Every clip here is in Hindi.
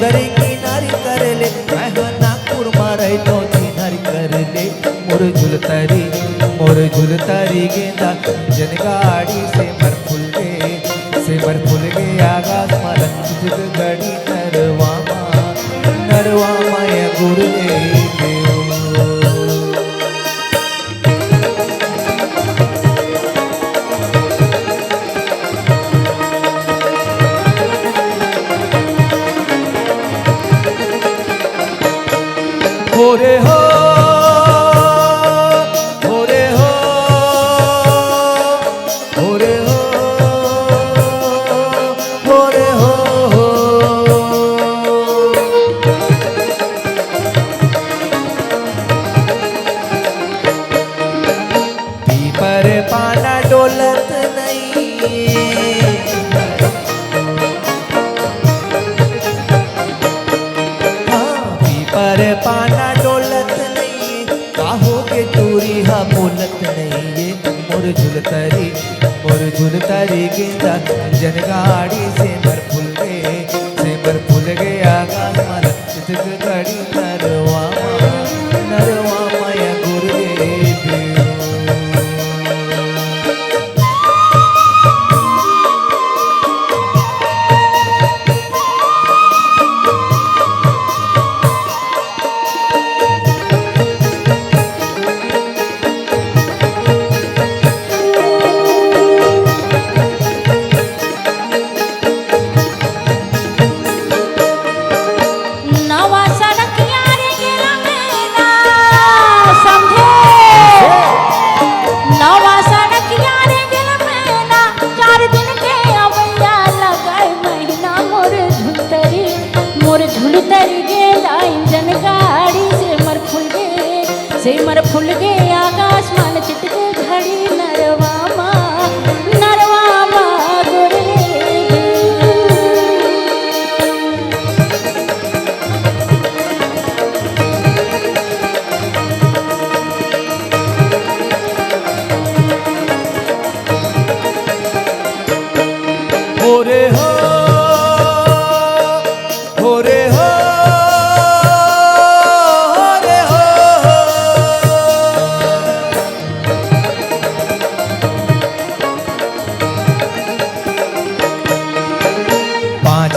झुलतरी किनारी कर ले, मैं हो नागपुर मारे तो किनारी कर ले। मोर झुलतरी गेंदा जन गाड़ी से मर फुल गे आगास माला चित गड़ी नरवा माया गुरुदेव। हो रे हो पीपर पाना डोलत नहीं, हाँ पीपर पाना डोलत नहीं, काहो के दूरी हा बोलत नहीं ये। मोर झुलतरी गेंदा जन गाड़ी से मर फुल गे आगास माला चित गड़ी नरवा माया गुरुदेव। मर फुल गे आकाश मान चिटके घड़ी नरवा मा गुरुदेव। हो रे हो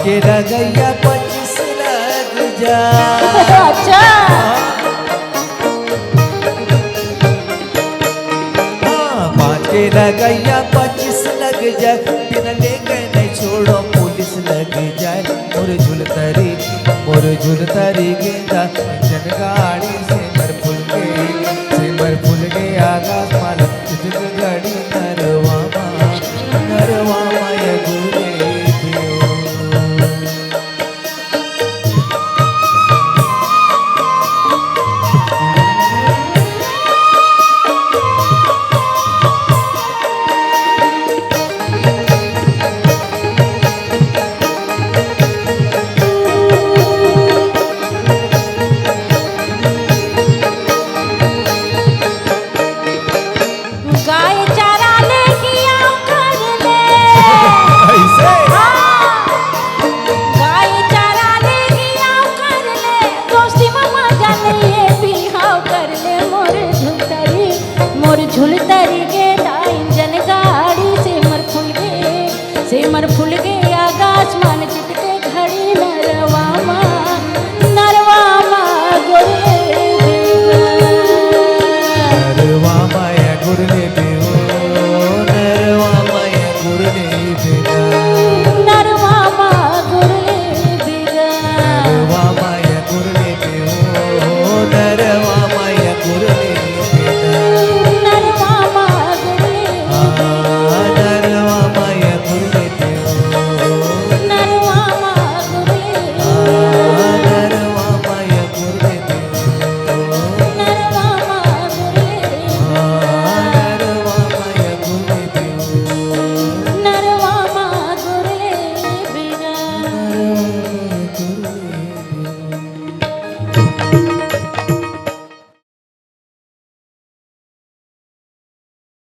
के रगैया 25 लग जा। अच्छा हाँ 5 के रगैया 25 लग जाए, बिना लेके नहीं छोड़ो पुलिस लग जाए। मोर झुलतरी गेंदा जन गाड़ी